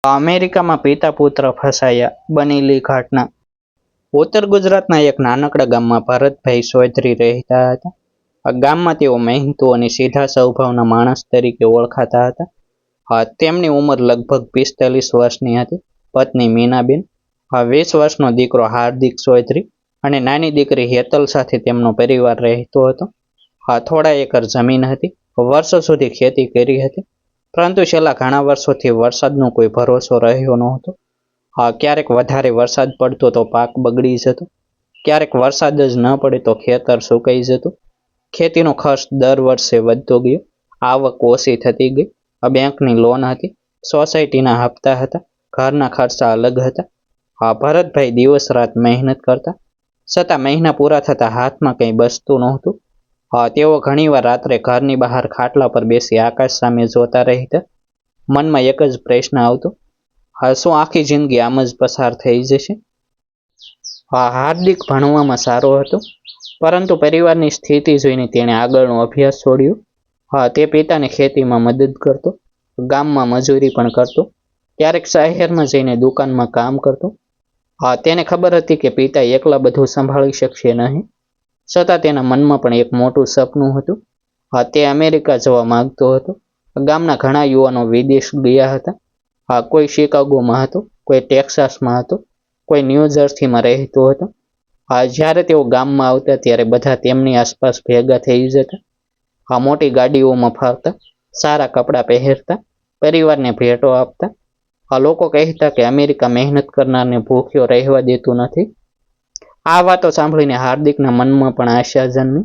અમેરિકામાં પિતા પુત્ર ફસાયા બનેલી ઘટના. ઉત્તર ગુજરાતના એક નાનકડા ગામમાં ભરતભાઈ ચૌધરી રહેતા હતા. આ ગામમાં તેઓ મહેનતુ અને સીધા સ્વભાવના માણસ તરીકે ઓળખાતા હતા. તેમની ઉંમર લગભગ 45 વર્ષની હતી. પત્ની મીનાબેન, 20 વર્ષનો દીકરો હાર્દિક ચૌધરી અને નાની દીકરી હેતલ સાથે તેમનો પરિવાર રહેતો હતો. થોડા એકર જમીન હતી. વર્ષો સુધી ખેતી કરી હતી, પરંતુ છેલ્લા ઘણા વર્ષોથી વરસાદનો કોઈ ભરોસો રહ્યો નહોતો. ક્યારેક વધારે વરસાદ પડતો તો પાક બગડી જતો, ક્યારેક વરસાદ જ ન પડે તો ખેતર સુકાઈ જતું. ખેતીનો ખર્ચ દર વર્ષે વધતો ગયો, આવક ઓછી થતી ગઈ. બેંકની લોન હતી, સોસાયટીના હપ્તા હતા, ઘરના ખર્ચા અલગ હતા. ભરતભાઈ દિવસ રાત મહેનત કરતા, છતાં મહિના પૂરા થતા હાથમાં કંઈ બચતું નહોતું. તેઓ ઘણીવાર રાત્રે ઘરની બહાર ખાટલા પર બેસી આકાશ સામે જોતા રહેતા. મનમાં એક જ પ્રશ્ન આવતો, શું આખી જિંદગી આમ જ પસાર થઈ જશે? હાર્દિક ભણવામાં સારો હતો, પરંતુ પરિવારની સ્થિતિ જોઈને તેણે આગળનો અભ્યાસ છોડ્યો. તે પિતાને ખેતીમાં મદદ કરતો, ગામમાં મજૂરી પણ કરતો, ક્યારેક શહેરમાં જઈને દુકાનમાં કામ કરતો. તેને ખબર હતી કે પિતા એકલા બધું સંભાળી શકશે નહીં, છતાં તેના મનમાં પણ એક મોટું સપનું હતું. તે અમેરિકા જવા માંગતો હતો. ગામના ઘણા યુવાનો વિદેશ ગયા હતા. કોઈ શિકાગોમાં હતો, કોઈ ટેક્સાસમાં હતો, કોઈ ન્યૂ જર્સીમાં રહેતો હતો. જ્યારે તેઓ ગામમાં આવતા ત્યારે બધા તેમની આસપાસ ભેગા થઈ જતા. મોટી ગાડીઓમાં ફરતા, સારા કપડાં પહેરતા, પરિવારને ભેટો આપતા. લોકો કહેતા કે અમેરિકા મહેનત કરનારને ભૂખ્યો રહેવા દેતું નથી. આ વાતો સાંભળીને હાર્દિકના મનમાં પણ આશા જન્મી.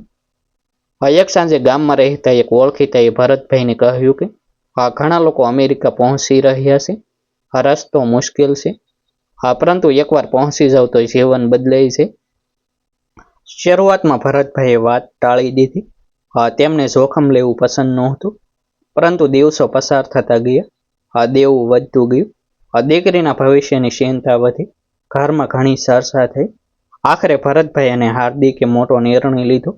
એક સાંજે ગામમાં રહેતા એક ઓળખીતાએ ભરતભાઈને કહ્યું કે ઘણા લોકો અમેરિકા પહોંચી રહ્યા છે. રસ્તો મુશ્કેલ છે, પરંતુ એકવાર પહોંચી જાવ તો જીવન બદલાય છે. શરૂઆતમાં ભરતભાઈએ વાત ટાળી દીધી. તેમને જોખમ લેવું પસંદ નહોતું, પરંતુ દિવસો પસાર થતા ગયા. દેવું વધતું ગયું. દીકરીના ભવિષ્યની ચિંતા વધી. ઘરમાં ઘણી ચર્ચા થઈ. આખરે ભરતભાઈ અને હાર્દિકે મોટો નિર્ણય લીધો.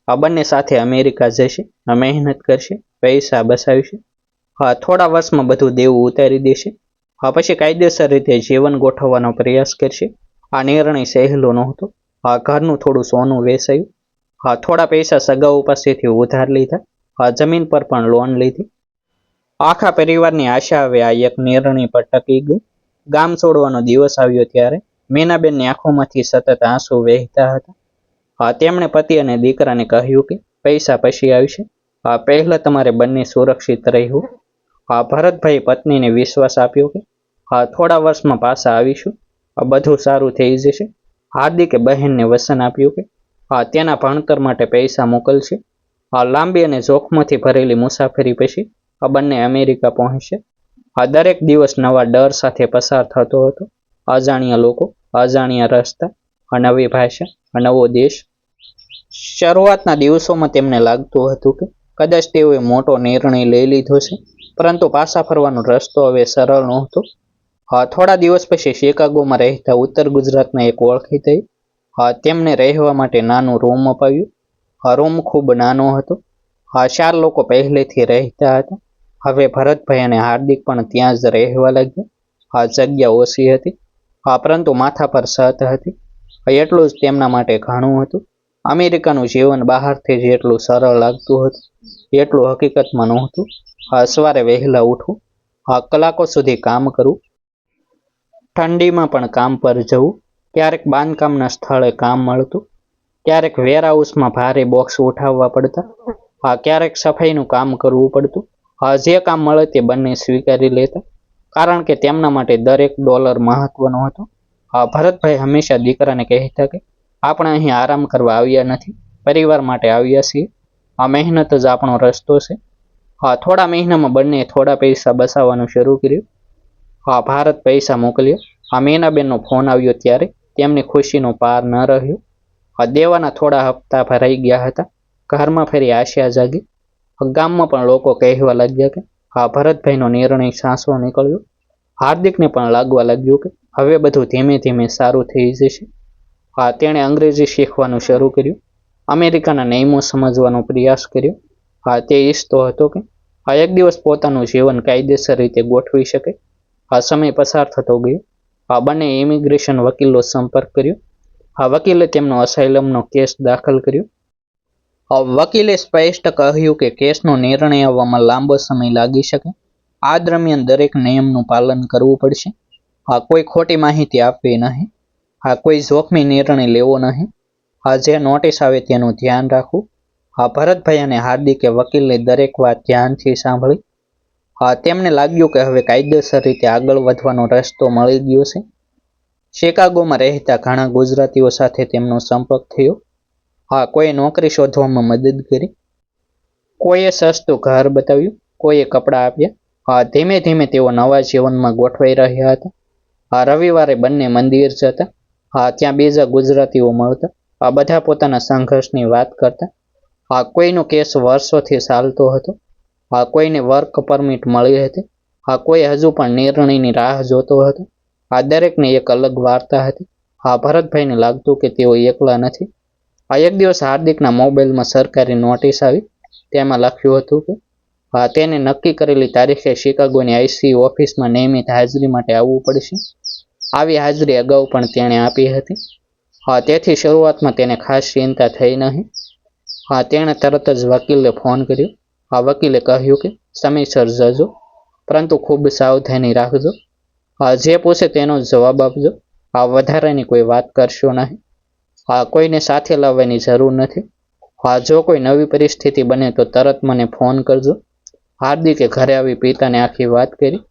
બંને સાથે અમેરિકા જશે, મહેનત કરશે, પૈસા બચાવશે. થોડા વર્ષમાં બધું દેવું ઉતારી દેશે. પછી કાયદેસર રીતે જીવન ગોઠવવાનો પ્રયાસ કરશે. આ નિર્ણય સહેલો નહોતો. ઘરનું થોડું સોનું વેચાયું. થોડા પૈસા સગાઓ પાસેથી ઉધાર લીધા. જમીન પર પણ લોન લીધી. આખા પરિવારની આશા હવે આ એક નિર્ણય પર ટકી ગઈ. ગામ છોડવાનો દિવસ આવ્યો ત્યારે મીનાબેનની આંખોમાંથી સતત આંસુ વહેતા હતા. તેમણે પતિ અને દીકરાને કહ્યું કે પૈસા પછી આવશે, પહેલા તમારે બંને સુરક્ષિત રહેવું. ભરતભાઈ પત્નીને વિશ્વાસ આપ્યો કે થોડા વર્ષમાં પાછા આવીશું, બધું સારું થઈ જશે. હાર્દિકે બહેનને વચન આપ્યું કે તેના ભણતર માટે પૈસા મોકલશે. લાંબી અને જોખમોથી ભરેલી મુસાફરી પછી બંને અમેરિકા પહોંચશે. દરેક દિવસ નવા ડર સાથે પસાર થતો હતો. અજાણ્યા લોકો, અજાણ્યા રસ્તા, નવી ભાષા, નવો દેશ. શરૂઆતના દિવસોમાં તેમને લાગતું હતું કે કદાચ તેઓએ મોટો નિર્ણય લઈ લીધો છે, પરંતુ પાછા ફરવાનો રસ્તો હવે સરળ નહોતો. થોડા દિવસ પછી શિકાગોમાં રહેતા ઉત્તર ગુજરાતના એક ઓળખીતાએ તેમને રહેવા માટે નાનું રૂમ અપાવ્યું. રૂમ ખૂબ નાનો હતો. 4 લોકો પહેલેથી રહેતા હતા. હવે ભરતભાઈ અને હાર્દિક પણ ત્યાં જ રહેવા લાગ્યા. જગ્યા ઓછી હતી, પરંતુ માથા પર છત હતી. એટલું જ તેમના માટે ઘણું હતું. અમેરિકાનું જીવન બહારથી જેટલું સરળ લાગતું હતું, એટલું હકીકતમાં નહોતું. સવારે વહેલા ઉઠવું, કલાકો સુધી કામ કરવું, ઠંડીમાં પણ કામ પર જવું. ક્યારેક બાંધકામના સ્થળે કામ મળતું, ક્યારેક વેરહાઉસમાં ભારે બોક્સ ઉઠાવવા પડતા, ક્યારેક સફાઈનું કામ કરવું પડતું. જે કામ મળે તે બંને સ્વીકારી લેતા, કારણ કે તેમના માટે દરેક ડોલર મહત્વનો હતો. ભરતભાઈ હંમેશા દીકરાને કહેતા કે આપણે અહીં આરામ કરવા આવ્યા નથી, પરિવાર માટે આવ્યા છીએ. આ મહેનત જ આપણો રસ્તો છે. થોડા મહિનામાં બંને થોડા પૈસા બચાવવાનું શરૂ કર્યું. ભારત પૈસા મોકલ્યા. મીનાબેનનો ફોન આવ્યો ત્યારે તેમની ખુશીનો પાર ન રહ્યો. દેવાના થોડા હપ્તા ભરાઈ ગયા હતા. ઘરમાં ફરી આશા જાગી. ગામમાં પણ લોકો કહેવા લાગ્યા કે ભરતભાઈનો નિર્ણય સાચો નીકળ્યો. હાર્દિકને પણ લાગવા લાગ્યું કે હવે બધું ધીમે ધીમે સારું થઈ જશે. તેણે અંગ્રેજી શીખવાનું શરૂ કર્યું. અમેરિકાના નિયમો સમજવાનો પ્રયાસ કર્યો. તે ઈચ્છતો હતો કે એક દિવસ પોતાનું જીવન કાયદેસર રીતે ગોઠવી શકે. આ સમય પસાર થતો ગયો. આ બંને ઇમિગ્રેશન વકીલનો સંપર્ક કર્યો. આ વકીલે તેમનો અસાઇલમનો કેસ દાખલ કર્યો. વકીલે સ્પષ્ટ કહ્યું કે કેસનો નિર્ણય આવવામાં લાંબો સમય લાગી શકે. આ દરમિયાન દરેક નિયમનું પાલન કરવું પડશે. કોઈ ખોટી માહિતી આપવી નહીં. કોઈ જોખમી નિર્ણય લેવો નહીં. જે નોટિસ આવે તેનું ધ્યાન રાખવું. ભરતભાઈ અને હાર્દિકે વકીલની દરેક વાત ધ્યાનથી સાંભળી. તેમને લાગ્યું કે હવે કાયદેસર રીતે આગળ વધવાનો રસ્તો મળી ગયો છે. શિકાગોમાં રહેતા ઘણા ગુજરાતીઓ સાથે તેમનો સંપર્ક થયો. કોઈએ નોકરી શોધવામાં મદદ કરી, કોઈએ સસ્તું ઘર બતાવ્યું, કોઈએ કપડાં આપ્યા. ધીમે ધીમે તેઓ નવા જીવનમાં ગોઠવાઈ રહ્યા હતા. રવિવારે બંને મંદિર જતા. ત્યાં બીજા ગુજરાતીઓ મળતા. બધા પોતાના સંઘર્ષની વાત કરતા. કોઈનો કેસ વર્ષોથી ચાલતો હતો. કોઈને વર્ક પરમિટ મળી હતી. કોઈ હજુ પણ નિર્ણયની રાહ જોતો હતો. દરેકને એક અલગ વાર્તા હતી. ભરતભાઈને લાગતું કે તેઓ એકલા નથી. એક દિવસ હાર્દિકના મોબાઈલમાં સરકારી નોટિસ આવી. તેમાં લખ્યું હતું કે તેને નક્કી કરેલી તારીખે શિકાગોની આઈસી ઓફિસમાં નિયમિત હાજરી માટે આવવું પડશે. આવી હાજરી અગાઉ પણ તેણે આપી હતી. તેથી શરૂઆતમાં તેને ખાસ ચિંતા થઈ નહીં. તેણે તરત જ વકીલને ફોન કર્યો. વકીલે કહ્યું કે સમયસર જજો, પરંતુ ખૂબ સાવધાની રાખજો. જે પૂછે તેનો જવાબ આપજો. વધારાની કોઈ વાત કરશો નહીં. કોઈને સાથે લાવવાની જરૂર નથી. જો કોઈ નવી પરિસ્થિતિ બને તો તરત મને ફોન કરજો. હાર્દિકે ઘરે આવી પિતાને આખી વાત કરી.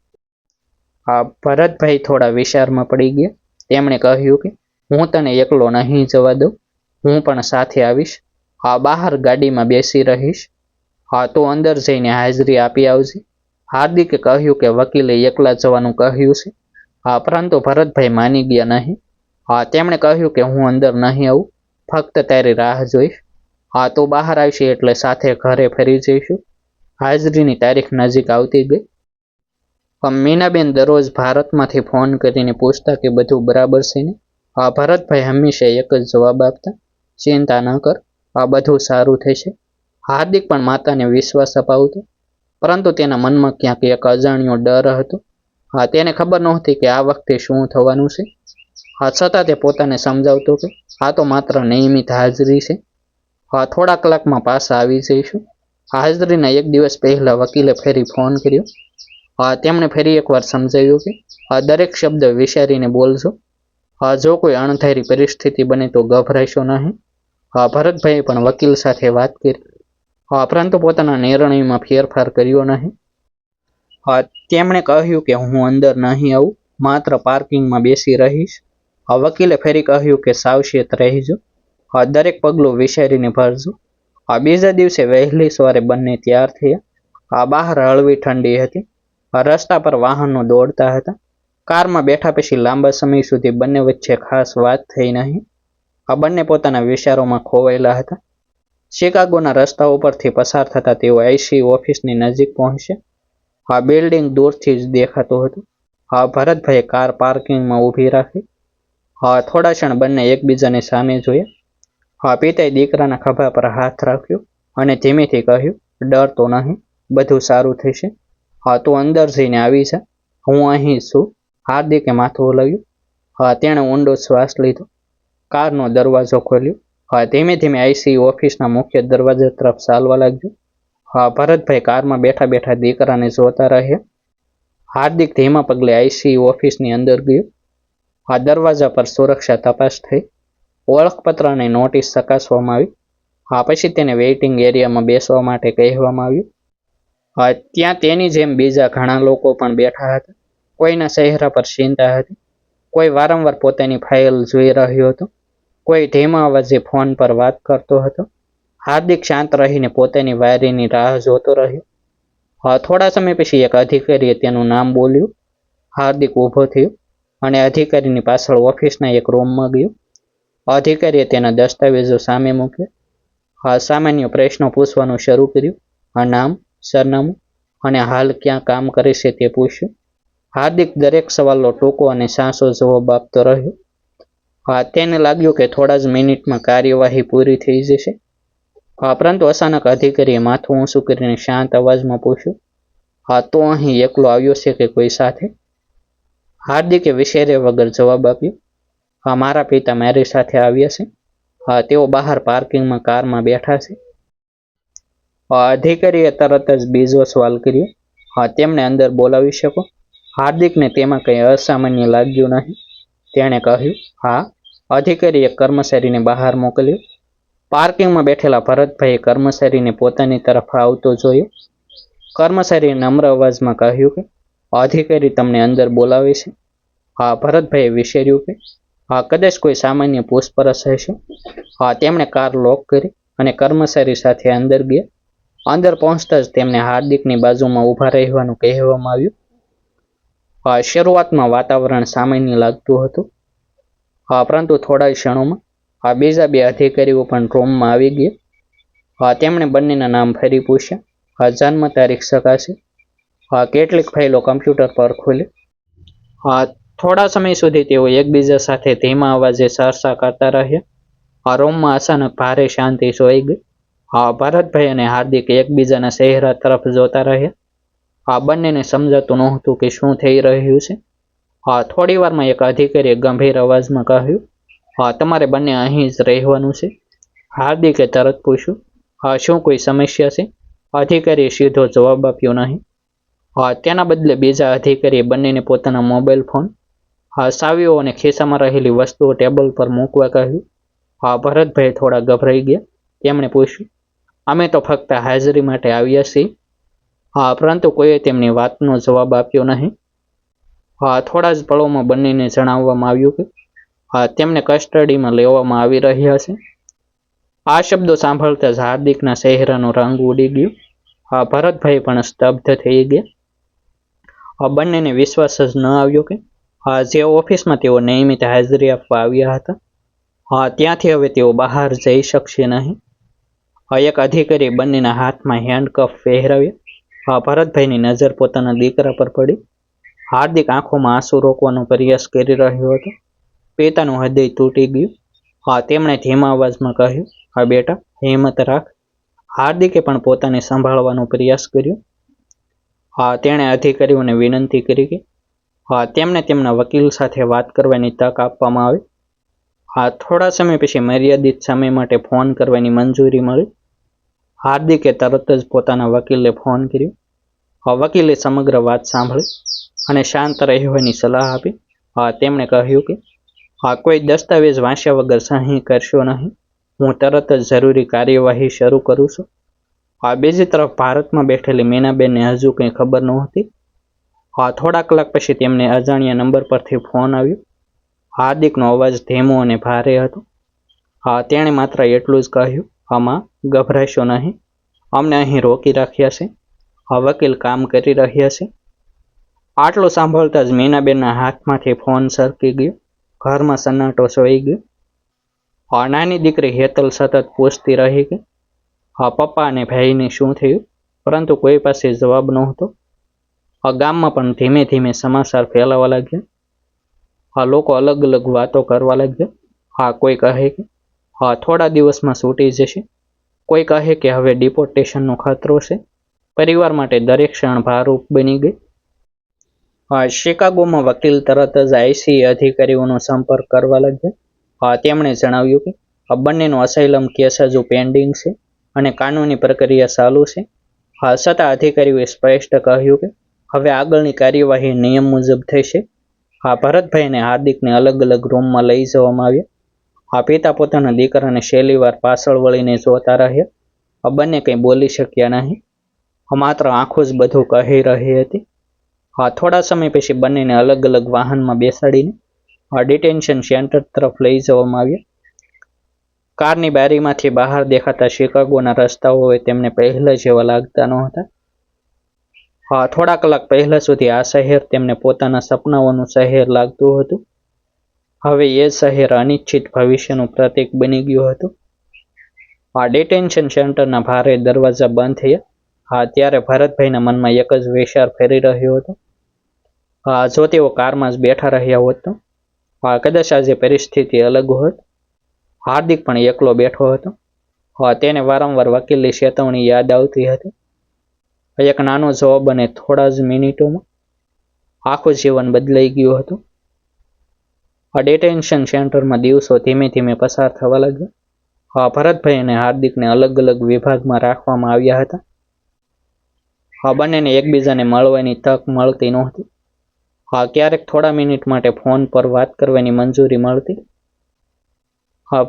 ભરતભાઈ થોડા વિચારમાં પડી ગયા. તેમણે કહ્યું કે હું તને એકલો નહીં જવા દઉં, હું પણ સાથે આવીશ. બહાર ગાડીમાં બેસી રહીશ. તો અંદર જઈને હાજરી આપી આવજે. હાર્દિકે કહ્યું કે વકીલે એકલા જવાનું કહ્યું છે. પરંતુ ભરતભાઈ માની ગયા નહીં. તેમણે કહ્યું કે હું અંદર નહીં આવું, ફક્ત તારી રાહ જોઈશ. તો બહાર આવશે એટલે સાથે ઘરે ફરી જઈશું. હાજરીની તારીખ નજીક આવતી ગઈ. મીનાબેન દરરોજ ભારતમાંથી ફોન કરીને પૂછતા કે બધું બરાબર છે ને. ભરતભાઈ હંમેશા એક જ જવાબ આપતા, ચિંતા ન કર, બધું સારું થશે. હાર્દિક પણ માતાને વિશ્વાસ અપાવતો, પરંતુ તેના મનમાં ક્યાંક એક અજાણ્યો ડર હતો. તેને ખબર નહોતી કે આ વખતે શું થવાનું છે. છતાં તે પોતાને સમજાવતો કે આ તો માત્ર નિયમિત હાજરી છે. થોડા કલાકમાં પાછા આવી જઈશું. હાજરીના એક દિવસ પહેલા વકીલે ફરી ફોન કર્યો. તેમણે ફરી એકવાર સમજાવ્યું કે દરેક શબ્દ વિચારીને બોલજો. જો કોઈ અણધારી પરિસ્થિતિ બને તો ગભરાશો નહીં. ભરતભાઈએ પણ વકીલ સાથે વાત કરી, પરંતુ પોતાના નિર્ણયમાં ફેરફાર કર્યો નહીં. તેમણે કહ્યું કે હું અંદર નહીં આવું, માત્ર પાર્કિંગમાં બેસી રહીશ. વકીલે ફરી કહ્યું કે સાવચેત રહેજો, દરેક પગલું વિચારીને ભરજો. બીજા દિવસે વહેલી સવારે બંને તૈયાર થયા. બહાર હળવી ઠંડી હતી. રસ્તા પર વાહનો દોડતા હતા. કારમાં બેઠા પછી લાંબા સમય સુધી બંને વચ્ચે ખાસ વાત થઈ નહીં. બંને પોતાના વિચારોમાં ખોવાયેલા હતા. શિકાગોના રસ્તાઓ પરથી પસાર થતા તેઓ આઈસી ઓફિસની નજીક પહોંચ્યા. બિલ્ડિંગ દૂરથી જ દેખાતું હતું. ભરતભાઈએ કાર પાર્કિંગમાં ઊભી રાખી. થોડા ક્ષણ બંને એકબીજાને સામે જોયા. પિતાએ દીકરાના ખભા પર હાથ રાખ્યો અને ધીમેથી કહ્યું, ડરતો નહીં, બધું સારું થશે. તું અંદર જઈને આવી જા, હું અહીં છું. હાર્દિકે માથું હલાવ્યું. તેણે ઊંડો શ્વાસ લીધો. કારનો દરવાજો ખોલ્યો. ધીમે ધીમે આઈસી ઓફિસના મુખ્ય દરવાજા તરફ ચાલવા લાગ્યો. ભરતભાઈ કારમાં બેઠા બેઠા દીકરાને જોતા રહ્યા. હાર્દિક ધીમા પગલે આઈસી ઓફિસની અંદર ગયો. દરવાજા પર સુરક્ષા તપાસ થઈ. ઓળખપત્ર અને નોટિસ ચકાસવામાં આવી. પછી તેને વેઇટિંગ એરિયામાં બેસવા માટે કહેવામાં આવ્યું. ત્યાં તેની જેમ બીજા ઘણા લોકો પણ બેઠા હતા. કોઈના ચહેરા પર ચિંતા હતી. કોઈ વારંવાર પોતાની ફાઇલ જોઈ રહ્યો હતો. કોઈ ધીમા અવાજે ફોન પર વાત કરતો હતો. હાર્દિક શાંત રહીને પોતાની વારીની રાહ જોતો રહ્યો. થોડા સમય પછી એક અધિકારીએ તેનું નામ બોલ્યું. હાર્દિક ઊભો થયો અને અધિકારીની પાછળ ઓફિસના એક રૂમમાં ગયો. અધિકારીએ તેના દસ્તાવેજો સામે મૂક્યા. સામાન્ય પ્રશ્નો પૂછવાનું શરૂ કર્યું. નામ, સરનામું અને હાલ ક્યાં કામ કરે છે તે પૂછ્યું. હાર્દિક દરેક સવાલનો ટૂંકો અને સાચો જવાબ આપતો રહ્યો. તેને લાગ્યું કે થોડા જ મિનિટમાં કાર્યવાહી પૂરી થઈ જશે. પરંતુ અચાનક અધિકારીએ માથું ઊંચું કરીને શાંત અવાજમાં પૂછ્યું, તો અહીં એકલો આવ્યો છે કે કોઈ સાથે? હાર્દિકે વિશેરે વગર જવાબ આપ્યો, હા, મારા પિતા મારી સાથે આવ્યા છે. હા, તેઓ બહાર પાર્કિંગમાં કારમાં બેઠા છે. અધિકારીએ તરત જ બીજો સવાલ કર્યો, હા, તેમને અંદર બોલાવી શકો? હાર્દિકને તેમાં કંઈ અસામાન્ય લાગ્યું નહીં. તેણે કહ્યું, હા. અધિકારીએ કર્મચારીને બહાર મોકલ્યો. પાર્કિંગમાં બેઠેલા ભરતભાઈએ કર્મચારીને પોતાની તરફ આવતો જોયો. કર્મચારીએ નમ્ર અવાજમાં કહ્યું કે અધિકારી તમને અંદર બોલાવે છે. હા, ભરતભાઈએ વિચાર્યું કે હા, કદાચ કોઈ સામાન્ય પૂછપરછ હશે. હા, તેમણે કાર લોક કરી અને કર્મચારી સાથે અંદર ગયા. અંદર પહોંચતા જ તેમને હાર્દિકની બાજુમાં ઊભા રહેવાનું કહેવામાં આવ્યું. શરૂઆતમાં વાતાવરણ સામાન્ય લાગતું હતું. પરંતુ થોડા ક્ષણોમાં બીજા બે અધિકારીઓ પણ રૂમમાં આવી ગયા. તેમણે બંનેના નામ ફરી પૂછ્યા. જન્મ તારીખ ચકાસી. કેટલીક ફાઇલો કમ્પ્યુટર પર ખોલી. થોડા સમય સુધી તેઓ એકબીજા સાથે ધીમા અવાજે ચર્ચા કરતા રહ્યા. રૂમમાં અચાનક ભારે શાંતિ છવાઈ ગઈ. ભરતભાઈ અને હાર્દિક એકબીજાના ચહેરા તરફ જોતા રહ્યા. બંનેને સમજાતું નહોતું કે શું થઈ રહ્યું છે. થોડી વારમાં એક અધિકારીએ ગંભીર અવાજમાં કહ્યું, તમારે બંને અહીં જ રહેવાનું છે. હાર્દિકે તરત પૂછ્યું, શું કોઈ સમસ્યા છે? અધિકારીએ સીધો જવાબ આપ્યો નહીં. તેના બદલે બીજા અધિકારીએ બંનેને પોતાના મોબાઈલ ફોન, ચાવીઓ અને ખિસ્સામાં રહેલી વસ્તુઓ ટેબલ પર મૂકવા કહ્યું. ભરતભાઈ થોડા ગભરાઈ ગયા. તેમણે પૂછ્યું, અમે તો ફક્ત હાજરી માટે આવ્યા છીએ. પરંતુ કોઈએ તેમની વાતનો જવાબ આપ્યો નહીં. થોડા જ પળોમાં બંનેને જણાવવામાં આવ્યું કે તેમને કસ્ટડીમાં લેવામાં આવી રહ્યા છે. આ શબ્દો સાંભળતા જ હાર્દિકના ચહેરાનો રંગ ઉડી ગયો. ભરતભાઈ પણ સ્તબ્ધ થઈ ગયા. બંનેને વિશ્વાસ જ ન આવ્યો કે જે ઓફિસમાં તેઓ નિયમિત હાજરી આપવા આવ્યા હતા, ત્યાંથી હવે તેઓ બહાર જઈ શકશે નહીં. એક અધિકારીએ બંનેના હાથમાં હેન્ડકફ પહેરાવ્યા. ભરતભાઈની નજર પોતાના દીકરા પર પડી. હાર્દિક આંખોમાં આંસુ રોકવાનો પ્રયાસ કરી રહ્યો હતો. પિતાનું હૃદય તૂટી ગયું. તેમણે ધીમા અવાજમાં કહ્યું, હા બેટા, હિંમત રાખ. હાર્દિકે પણ પોતાને સંભાળવાનો પ્રયાસ કર્યો. તેણે અધિકારીઓને વિનંતી કરી કે તેમને તેમના વકીલ સાથે વાત કરવાની તક આપવામાં આવે. થોડા સમય પછી મર્યાદિત સમય માટે ફોન કરવાની મંજૂરી મળી. હાર્દિકે તરત જ પોતાના વકીલને ફોન કર્યો. વકીલે સમગ્ર વાત સાંભળી અને શાંત રહેવાની સલાહ આપી. તેમણે કહ્યું કે કોઈ દસ્તાવેજ વાંચ્યા વગર સહી કરશો નહીં. હું તરત જ જરૂરી કાર્યવાહી શરૂ કરું છું. બીજી તરફ ભારતમાં બેઠેલી મીનાબેનને હજુ કંઈ ખબર નહોતી. થોડા કલાક પછી તેમને અજાણ્યા નંબર પરથી ફોન આવ્યો. હાર્દિકનો અવાજ ધીમો અને ભારે હતો. તેણે માત્ર એટલું જ કહ્યું, માં, ગભરાશો નહીં. અમને અહીં રોકી રાખ્યા છે. વકીલ કામ કરી રહ્યા છે. આટલું સાંભળતા જ મીનાબેનના હાથમાંથી ફોન સરકી ગયો. ઘરમાં સન્નાટો છવાઈ ગયો. નાની દીકરી હેતલ સતત પૂછતી રહી કે પપ્પા અને ભાઈને શું થયું, પરંતુ કોઈ પાસે જવાબ નહોતો. ગામમાં પણ ધીમે ધીમે સમાચાર ફેલાવા લાગ્યા. લોકો અલગ અલગ વાતો કરવા લાગ્યા. કોઈ કહે કે થોડા દિવસમાં છૂટી જશે. કોઈ કહે કે હવે ડિપોર્ટેશનનો ખતરો છે. પરિવાર માટે દરેક ક્ષણ ભારરૂપ બની ગઈ. શિકાગોમાં વકીલ તરત જ આઈસીએ અધિકારીઓનો સંપર્ક કરવા લાગ્યા. તેમણે જણાવ્યું કે બંનેનો અસાઇલમ કેસ હજુ પેન્ડિંગ છે અને કાનૂની પ્રક્રિયા ચાલુ છે. છતાં અધિકારીઓએ સ્પષ્ટ કહ્યું કે હવે આગળની કાર્યવાહી નિયમ મુજબ થશે. ભરતભાઈ અને હાર્દિકને અલગ અલગ રૂમમાં લઈ જવામાં આવ્યા. પિતા પોતાના દીકરાને છેલ્લીવાર પાછળ વળીને જોતા રહ્યા. બંને કંઈ બોલી શક્યા નહીં. માત્ર આંખો જ બધું કહી રહી હતી. થોડા સમય પછી બંનેને અલગ અલગ વાહનમાં બેસાડીને ડિટેન્શન સેન્ટર તરફ લઈ જવામાં આવ્યા. કારની બારીમાંથી બહાર દેખાતા શિકાગોના રસ્તાઓ તેમને પહેલા જેવા લાગતા નહોતા. થોડા કલાક પહેલા સુધી આ શહેર તેમને પોતાના સપનાઓનું શહેર લાગતું હતું. હવે એ શહેર અનિશ્ચિત ભવિષ્યનું પ્રતીક બની ગયું હતું. ડિટેન્શન સેન્ટરના ભારે દરવાજા બંધ થયા. ત્યારે ભરતભાઈના મનમાં એક જ વિચાર ફેરી રહ્યો હતો. જો તેઓ કારમાં જ બેઠા રહ્યા હોત તો કદાચ આજે પરિસ્થિતિ અલગ હોત. હાર્દિક પણ એકલો બેઠો હતો. તેને વારંવાર વકીલની ચેતવણી યાદ આવતી હતી. એક નાનો જવાબ અને થોડા જ મિનિટોમાં આખું જીવન બદલાઈ ગયું હતું. આ ડિટેન્શન સેન્ટરમાં દિવસો ધીમે ધીમે પસાર થવા લાગ્યા. ભરતભાઈ અને હાર્દિકને અલગ અલગ વિભાગમાં રાખવામાં આવ્યા હતા. બંનેને એકબીજાને મળવાની તક મળતી નહોતી. ક્યારેક થોડા મિનિટ માટે ફોન પર વાત કરવાની મંજૂરી મળતી.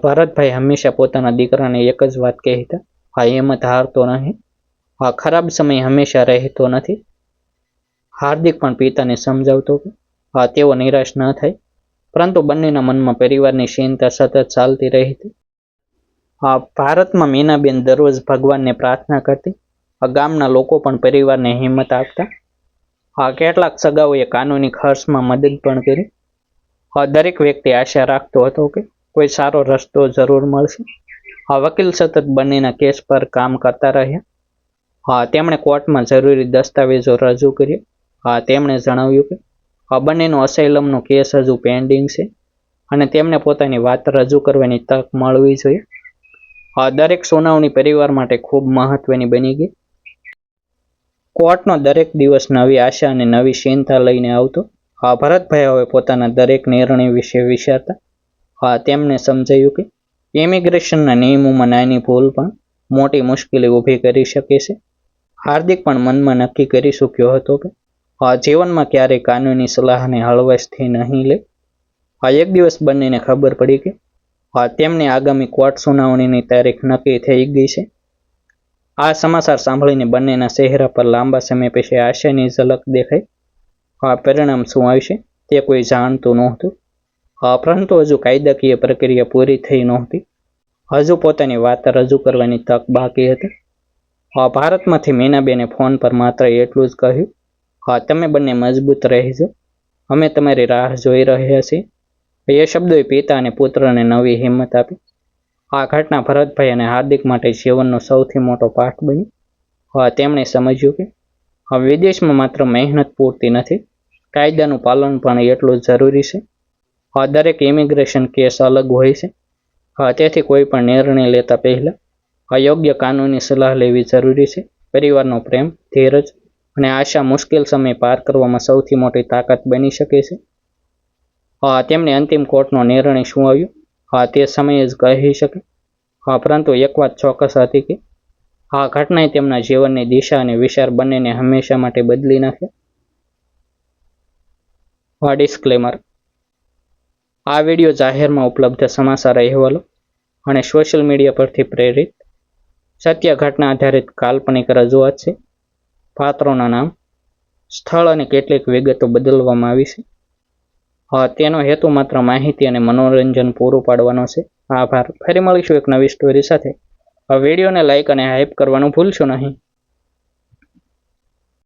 ભરતભાઈ હંમેશા પોતાના દીકરાને એક જ વાત કહેતા, હિંમત હારતો નહીં. ખરાબ સમય હંમેશા રહેતો નથી. હાર્દિક પણ પિતાને સમજાવતો કે તેઓ નિરાશ ન થાય, પરંતુ બંનેના મનમાં પરિવારની ચિંતા સતત ચાલતી રહી હતી. ભારતમાં મીનાબેન દરરોજ ભગવાનને પ્રાર્થના કરતી. ગામના લોકો પણ પરિવારને હિંમત આપતા. કેટલાક સગાઓએ કાનૂની ખર્ચમાં મદદ પણ કરી. દરેક વ્યક્તિ આશા રાખતો હતો કે કોઈ સારો રસ્તો જરૂર મળશે. વકીલ સતત બંનેના કેસ પર કામ કરતા રહ્યા. તેમણે કોર્ટમાં જરૂરી દસ્તાવેજો રજૂ કર્યા. તેમણે જણાવ્યું કે બંનેનો અસાઇલમનો કેસ હજુ પેન્ડિંગ છે અને તેમને પોતાની વાત રજૂ કરવાની તક મળવી જોઈએ. દરેક સુનાવણી પરિવાર માટે ખૂબ મહત્વની બની ગઈ. કોર્ટનો દરેક દિવસ નવી આશા અને નવી ચિંતા લઈને આવતો. ભરતભાઈ હવે પોતાના દરેક નિર્ણય વિશે વિચારતા. તેમને સમજાયું કે ઇમિગ્રેશનના નિયમોમાં નાની ભૂલ પણ મોટી મુશ્કેલી ઊભી કરી શકે છે. હાર્દિક પણ મનમાં નક્કી કરી ચૂક્યો હતો કે જીવનમાં ક્યારેય કાનૂની સલાહને હળવાશથી નહીં લે. એક દિવસ બંનેને ખબર પડી કે તેમની આગામી કોર્ટ સુનાવણીની તારીખ નક્કી થઈ ગઈ છે. આ સમાચાર સાંભળીને બંનેના ચહેરા પર લાંબા સમય પછી આશાની ઝલક દેખાઈ. પરિણામ શું આવશે તે કોઈ જાણતું નહોતું, પરંતુ હજુ કાયદાકીય પ્રક્રિયા પૂરી થઈ નહોતી. હજુ પોતાની વાત રજૂ કરવાની તક બાકી હતી. ભારતમાંથી મીનાબેને ફોન પર માત્ર એટલું જ કહ્યું, તમે બંને મજબૂત રહેજો, અમે તમારી રાહ જોઈ રહ્યા છીએ. એ શબ્દોએ પિતા અને પુત્રને નવી હિંમત આપી. આ ઘટના ભરતભાઈ અને હાર્દિક માટે જીવનનો સૌથી મોટો પાઠ બની. તેમણે સમજ્યું કે વિદેશમાં માત્ર મહેનત પૂરતી નથી, કાયદાનું પાલન પણ એટલું જ જરૂરી છે. દરેક ઇમિગ્રેશન કેસ અલગ હોય છે, તેથી કોઈ પણ નિર્ણય લેતા પહેલા યોગ્ય કાનૂની સલાહ લેવી જરૂરી છે. પરિવારનો પ્રેમ, ધીરજ અને આશા મુશ્કેલ સમય પાર કરવામાં સૌથી મોટી તાકાત બની શકે છે. તેમની અંતિમ કોર્ટનો નિર્ણય શું આવ્યો તે સમયે જ કહી શકે, પરંતુ એક વાત ચોક્કસ હતી કે આ ઘટનાએ તેમના જીવનની દિશા અને વિચાર બંનેને હંમેશા માટે બદલી નાખ્યા. ડિસ્ક્લેમર: આ વિડીયો જાહેરમાં ઉપલબ્ધ સમાચાર અહેવાલો અને સોશિયલ મીડિયા પરથી પ્રેરિત સત્ય ઘટના આધારિત કાલ્પનિક રજૂઆત છે. પાત્રોના નામ, સ્થળ અને કેટલીક વિગતો બદલવામાં આવી છે. તેનો હેતુ માત્ર માહિતી અને મનોરંજન પૂરું પાડવાનો છે. આભાર. ફરી મળીશું એક નવી સ્ટોરી સાથે. વિડીયોને લાઇક અને હાઇપ કરવાનું ભૂલશો નહીં.